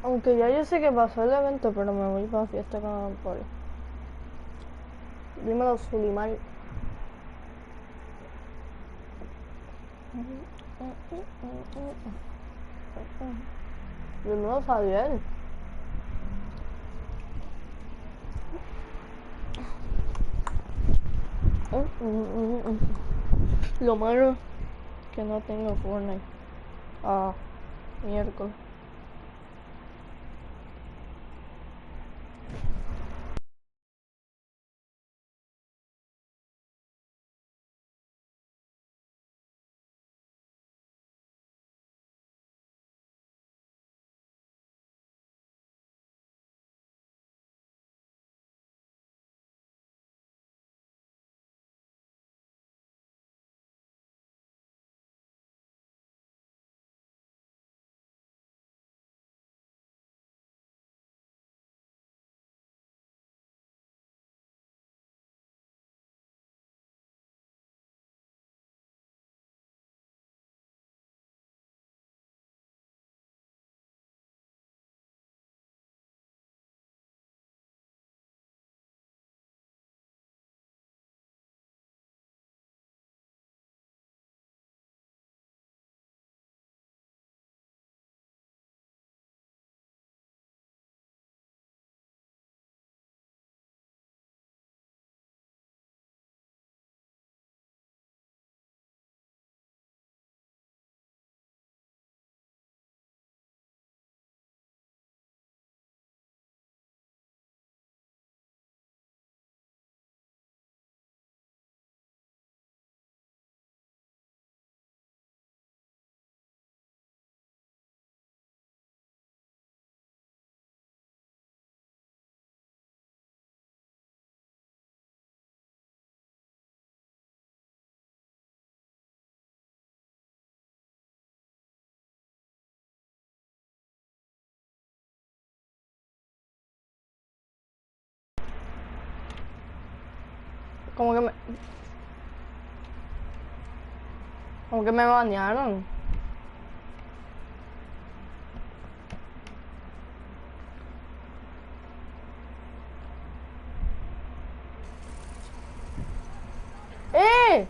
Aunque ya yo sé que pasó el evento, pero me voy para fiesta con el poli. Dímelo, Sulimar. Dímelo, Javier. Lo malo es que no tengo Fortnite. Ah, miércoles. Como que me banearon. ¡Eh!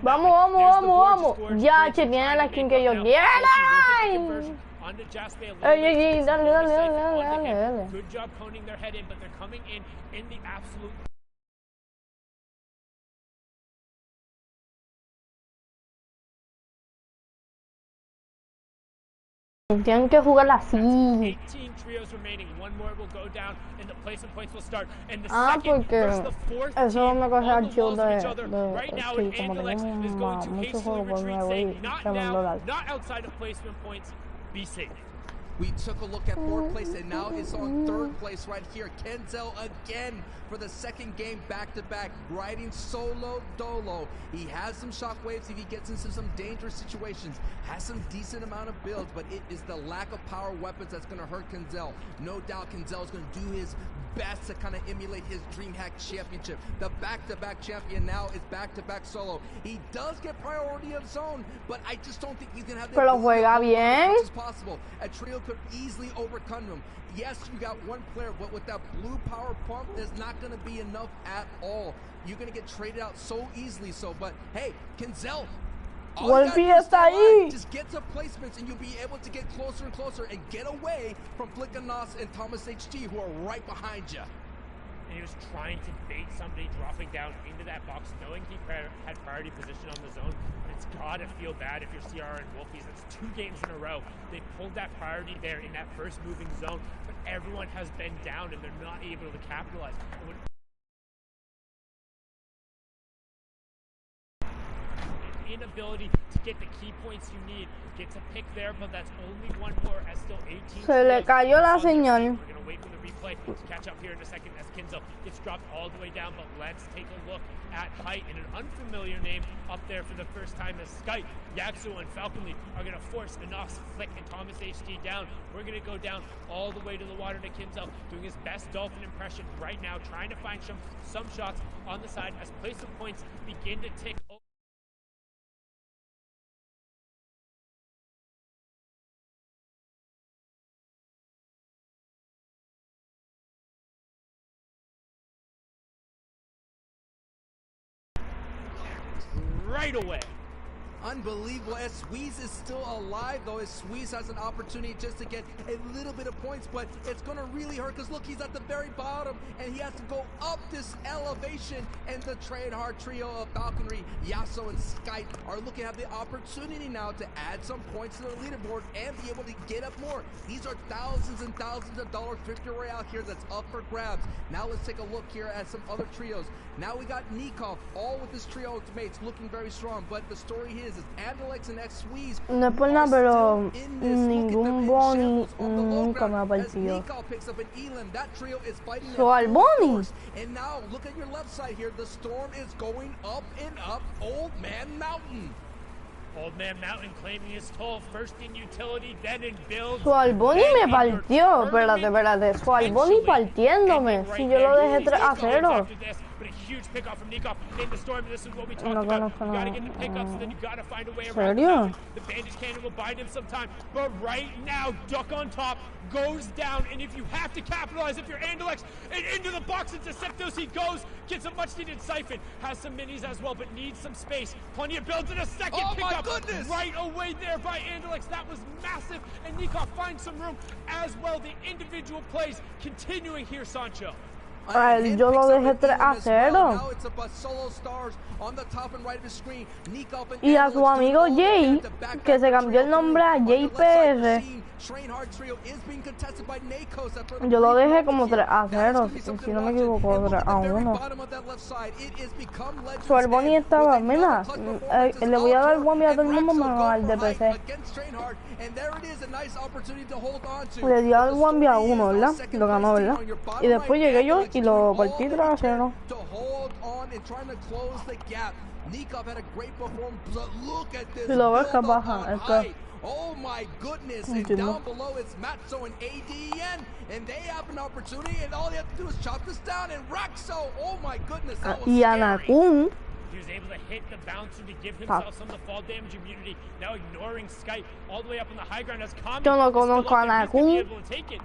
Vamos, vamos, vamos, vamos. Ya, che, tiene la skin que yo quiero. Ey, ey, ey, dale, dale, dale, dale, dale, dale. Good job honing their head in, but they're coming in the absolute. Tienen que jugar así. 18 trios remaining. One more will go down, and the placement points will start. And the second versus the fourth eso me coge on al the chill walls of each other. de Right now, sí, and como Angelex tenemos is going to mucho hastily juego por retreat, nuevo saying, y not $7 now, not outside of placement points. Be safe. We took a look at fourth place, and now it's on third place right here. Kenzel again for the second game back-to-back, riding solo dolo. He has some shockwaves if he gets into some dangerous situations, has some decent amount of builds, but it is the lack of power weapons that's going to hurt Kenzel. No doubt Kenzel is going to do his best to kind of emulate his DreamHack championship. The back-to-back champion now is back-to-back solo. He does get priority of zone, but I just don't think he's going to have the Pero juega bien. as much as possible. A trio could easily overcome him. Yes, you got one player, but with that blue power pump, there's not going to be enough at all. You're going to get traded out so easily. So, but hey, Kenzel, Wolfie está ahí. just get to placements and you'll be able to get closer and closer and get away from Flickanos and Thomas HT, who are right behind you. And he was trying to bait somebody dropping down into that box, knowing he had priority position on the zone. And it's gotta feel bad if you're CR and Wolfies. That's 2 games in a row. They pulled that priority there in that first moving zone, but everyone has been down and they're not able to capitalize. inability to get the key points you need. Gets a pick there, but that's only one more as still 18. Se le cayó la señal. We're going to wait for the replay to catch up here in a second as Kinzo gets dropped all the way down, but let's take a look at height and an unfamiliar name up there for the first time as Skype, Yaxu, and Falconly are going to force Enoch's Flick and Thomas HD down. We're going to go down all the way to the water to Kinzo, doing his best Dolphin impression right now, trying to find some shots on the side as place of points begin to tick over. Right away. Unbelievable. As Squeeze is still alive, though, as Squeeze has an opportunity just to get a little bit of points, but it's going to really hurt because, look, he's at the very bottom, and he has to go up this elevation, and the trade hard trio of Falconry, Yasuo, and Skype are looking at the opportunity now to add some points to the leaderboard and be able to get up more. These are thousands and thousands of dollars victory royale here that's up for grabs. Now let's take a look here at some other trios. Now we got Nikov, all with his trio of mates, looking very strong, but the story here is Andalex and X-Squeeze No es por nada, pero ningún Bonnie nunca me ha partido. So al Bonnie. And now look at your left side here. The storm is going up and up. Old Man Mountain. Old Man Mountain claiming his toll, first in utility, then in build. Su Alboni me partió, espérate. Su Alboni partiéndome. Si yo lo dejé 3-0. But a huge pickoff from Nikov in the storm. This is what we talked about. You gotta get the pickups, and then you gotta find a way around the bandage cannon will bind him sometime. But right now, Duck on top goes down, and if you have to capitalize, if you're Andalex, and into the box into Septos he goes, gets a much needed siphon, has some minis as well, but needs some space. Plenty of builds in a second pickup right away there by Andalex. That was massive, and Nikov finds some room as well. The individual plays continuing here, Sancho. Yo lo dejé 3-0. Y a su amigo Jay, que se cambió el nombre a JPR, yo lo dejé como 3-0, si no me equivoco, 3-1. Su Alboni estaba, mira, le voy a dar Wambi a todo el mundo menos al de PC. Le dio al Wambi a uno, ¿verdad? Lo ganó, ¿verdad? Y después llegué yo y lo partí 3-0. Si lo ves que baja, es que... Oh my goodness, and down below it's Matzo and ADN, and they have an opportunity, and all they have to do is chop this down, and Raxo, oh my goodness, that was scary. He was able to hit the bouncer to give himself some of the fall damage immunity. Now ignoring Skype all the way up on the high ground as Kami Yo no conozco a Nakun.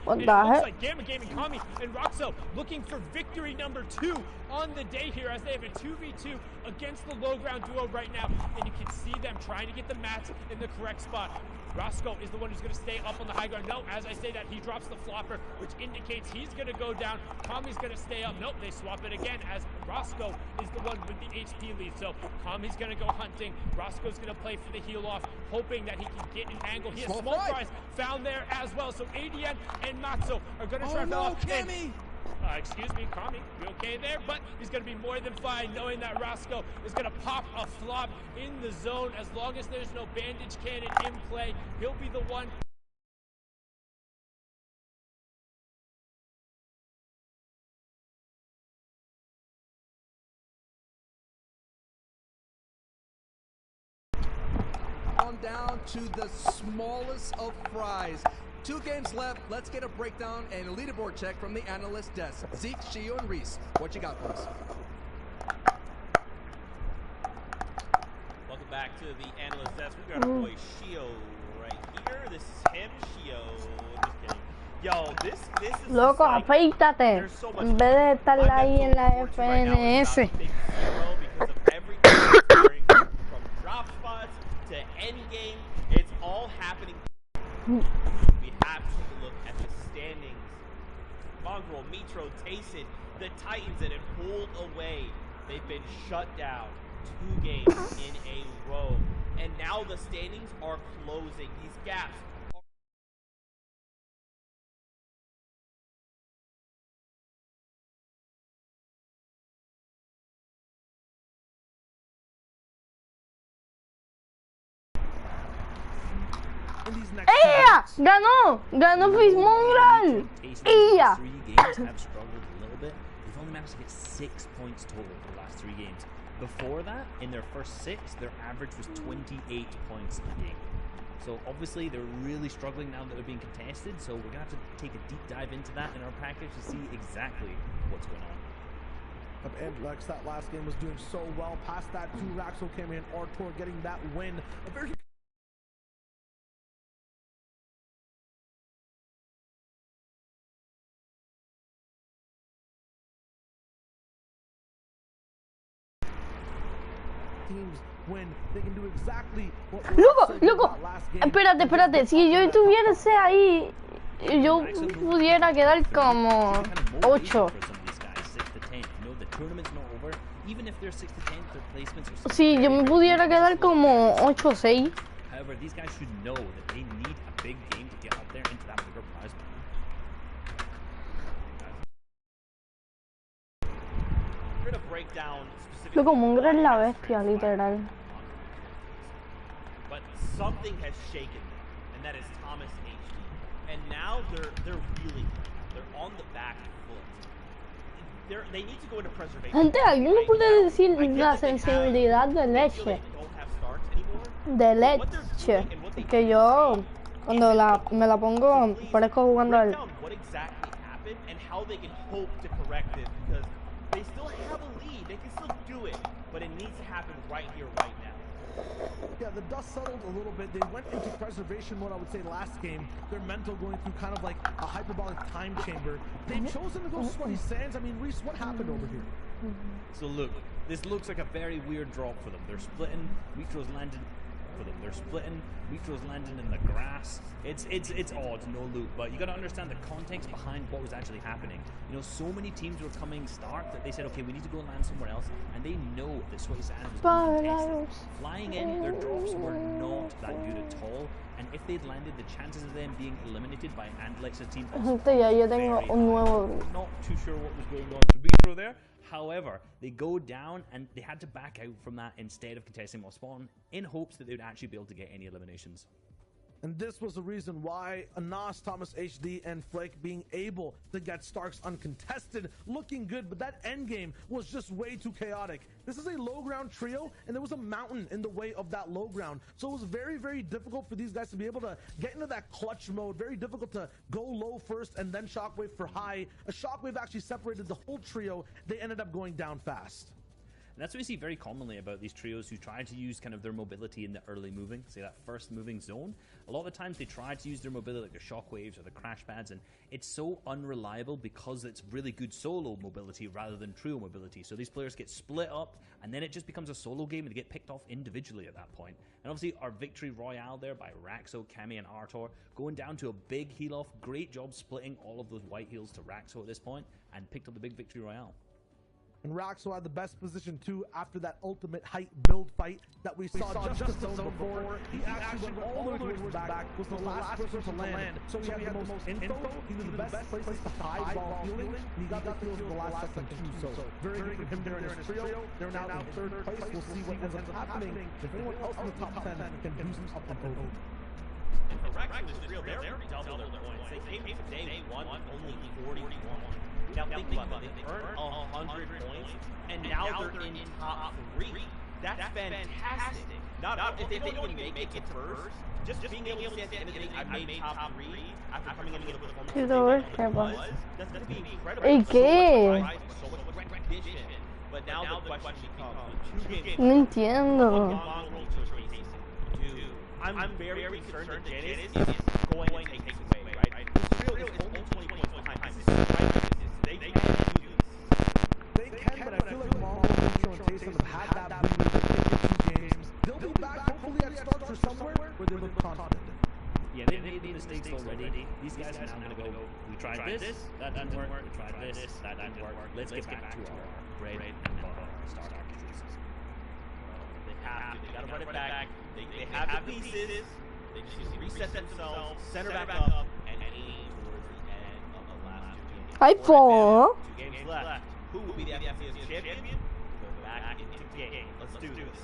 What the heck? It looks like Gamma Game and Kami and Roxo looking for victory number 2 on the day here as they have a 2v2 against the low ground duo right now. And you can see them trying to get the mats in the correct spot. Roscoe is the one who's going to stay up on the high ground. No, as I say that, he drops the flopper, which indicates he's going to go down. Kami's going to stay up. Nope, they swap it again as Roscoe is the one with the HP lead. So Kami's going to go hunting. Roscoe's going to play for the heal off, hoping that he can get an angle. He has small fries found there as well. So ADN and Matzo are going to try to no, Kami! Excuse me, Kami, you okay there? But he's going to be more than fine knowing that Roscoe is going to pop a flop in the zone. As long as there's no bandage cannon in play, he'll be the one. On down to the smallest of fries. 2 games left. Let's get a breakdown and a leaderboard check from the analyst desk. Zeke, Shio, and Reese, what you got for us? Welcome back to the analyst desk. We got our boy Shio right here. This is him, Shio. Just kidding. Yo, this is loco, like, afeítate. En vez de estar ahí en la FNS. Because of everything from drop spots to end game, it's all happening. We have to take a look at the standings. Mongrel, Mitro, Tayson, the Titans that have pulled away. They've been shut down 2 games in a row. And now the standings are closing. These gaps ¡Ella! ¡Ganó! ¡Ganó Face Mongrel! ¡Ella! 3 games have struggled a little bit. They've only managed to get 6 points total for the last 3 games. Before that, in their first 6, their average was 28 points a game. So obviously they're really struggling now that they're being contested, so we're going to have to take a deep dive into that in our package to see exactly what's going on. And Lex, that last game was doing so well. Past that, 2 Raxo came in, Artor getting that win. A very teams when they can do exactly what Loco, espérate, si yo estuviese ahí, yo pudiera quedar como 8. Sí, yo me pudiera quedar como 8 o 6. However, these guys should know that they need a big game to get up there into that bigger prize pool. We're gonna break down specifically. Loco, Mongrel es la bestia, literal. But something has shaken them, and that is Thomas HD. And now they're really on the back foot. They need to go into preservation. Gente, ¿alguien me puede decir la sensibilidad de leche? De leche. Que yo, cuando me la pongo, parezco jugando al... What exactly happened and how they can hope to correct it, because they still have a lead. They can still do it, but it needs to happen right here, right now. Yeah, the dust settled a little bit. They went into preservation mode, I would say, last game. Their mental going through kind of like a hyperbolic time chamber. They've chosen to go Sweaty Sands. I mean, Reese, what happened over here? So look, this looks like a very weird drop for them. They're splitting, Mitro's landing for them. They're splitting, Mitro's landing in the grass. It's odd, no loot, but you got to understand the context behind what was actually happening. You know, so many teams were coming Stark that they said, okay, we need to go and land somewhere else, and they know that Sweaty Sands was going to be contested. Flying in, their drops were not that good at all, and if they'd landed, the chances of them being eliminated by Andlex's team was not too sure what was going on to Mitro there. However, they go down and they had to back out from that instead of contesting while spawn in hopes that they would actually be able to get any eliminations. And this was the reason why Anas, Thomas HD, and Flake being able to get Starks uncontested, looking good, but that end game was just way too chaotic. This is a low ground trio, and there was a mountain in the way of that low ground. So it was very, very difficult for these guys to be able to get into that clutch mode, very difficult to go low first and then Shockwave for high. A Shockwave actually separated the whole trio. They ended up going down fast. And that's what we see very commonly about these trios who try to use kind of their mobility in the early moving, say that first moving zone. A lot of the times they try to use their mobility like the shockwaves or the crash pads, and it's so unreliable because it's really good solo mobility rather than trio mobility. So these players get split up, and then it just becomes a solo game and they get picked off individually at that point. And obviously our victory royale there by Raxo, Kami, and Artor, going down to a big heal off. Great job splitting all of those white heals to Raxo at this point, and picked up the big victory royale. And Raxo had the best position too after that ultimate height build fight that we saw just the zone before. He actually went all the way towards the back, was the last person to land. So he had the most info, he was the best places to hide while healing, and he got that heal for the last second too. So very good for him there in his trio. They're now in third place. We'll see what ends up happening. If anyone else in the top 10 can boost up and over. And for Raxo's trio, they're double their points. They came from day one with only 41. Now think about it, they earned 100 points, and now they're in top 3. That's fantastic. Not if they don't even make it to first, just being able to say at the end of the day, I made top 3 after coming into the performance, that's going to be incredible. So much recognition. But now the question becomes, 2 games. No entiendo. I'm very concerned that Genesis is going to take this away, right? This real is only 20 points behind. They can do this. They can, but I feel like Mando, Mucho, and Taysom have had that lead in 2 games. They'll be back hopefully at Starks or somewhere where they look confident. Yeah, they've made the mistakes already. These guys are now going to go, we tried this, that didn't work, we tried this, that didn't work. Let's get back to our bread and butter Stark architectures. They have to. They got to run it back. They have the pieces. They just need to reset themselves, center back up, and aim towards the end of the last 2 games. Hi, Paul. 2 games left. Who will be the FCS champion? Go back into game. Let's do this.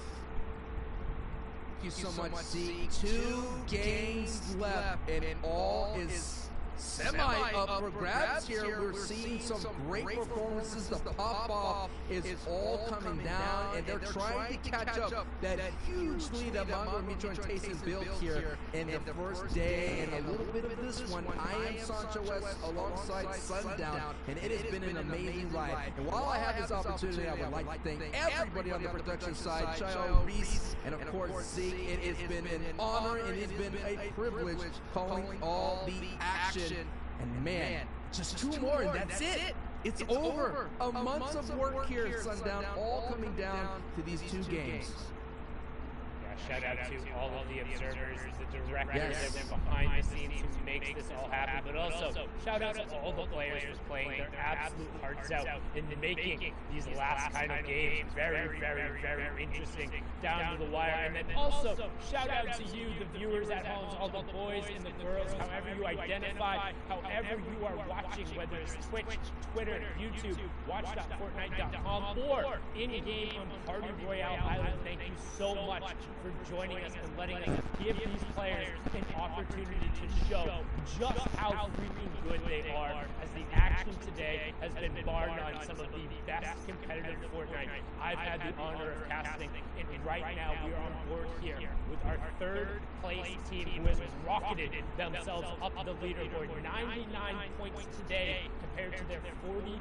you so much, Z. 2 games left, and it all is semi up for grabs here. We're seeing some great performances. The pop-off is all coming down, and they're trying to catch up that huge lead that Mando, Mitro, and Taste has built here in the first day, and a little bit of this one. I am Sancho West alongside Sundown, and it has been an amazing ride. And while I have this opportunity, I would like to thank everybody on the production side, Chayo, Reese, and of course Z. It has been an honor, and it's been a privilege calling all the action. And man, just 2 more and that's it. It's over. A month of work here, Sundown, all coming down to these 2 games. Shout out to all of the observers, the directors that went behind the scenes who makes this all happen, but also shout out to all the players who's playing their absolute hearts out in making these last kind of games very, very, very interesting down to the wire. And then also shout out to you, the viewers at home, all the boys and the girls, however you identify, however you are watching, whether it's Twitch, Twitter, YouTube, watch.fortnite.com, or in-game on Party Royale Island. Thank you so much for joining us and letting us give these players an opportunity to show just how freaking good they are, as the action today has been bar none some of the best competitive Fortnite I've had the honor of casting, and right now we are on board here with our 3rd place team, who has rocketed themselves up the leaderboard. 99 points today compared to their 42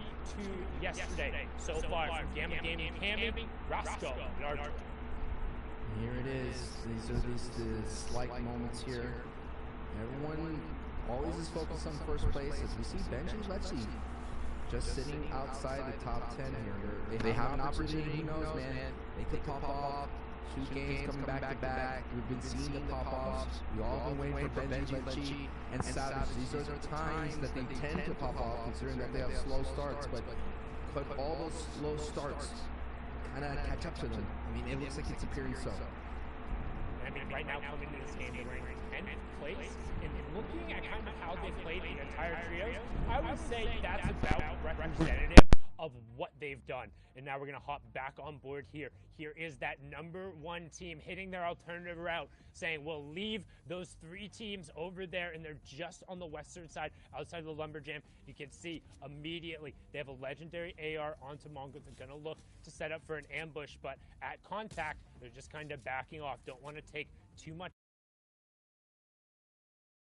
yesterday. So far from Gamma Gaming, Cammy, Roscoe, and Archer. Here it is. These are the slight moments here. Everyone always is focused on first place, as we see Benji and Lexi just sitting outside the top 10 here. They have an opportunity. Who knows, man? They could pop off. 2 games coming back to back. We've been seeing the pop-offs. We all been waiting for Benji, Lexi, and Savage. These are the times that they tend to pop off, considering that they have slow starts. But all those slow starts kind of catch up to them. I mean, it looks like it's appearing so. I mean, right now coming into this game, they're in 10th place, and looking at kind of how they played the entire trio, I would say that's about representative of what they've done. And now we're going to hop back on board here. Here is that #1 team hitting their alternative route, saying we'll leave those 3 teams over there, and they're just on the western side outside of the Lumberjam. You can see immediately they have a legendary AR onto Mongo. They're going to look to set up for an ambush, but at contact, they're just kind of backing off. Don't want to take too much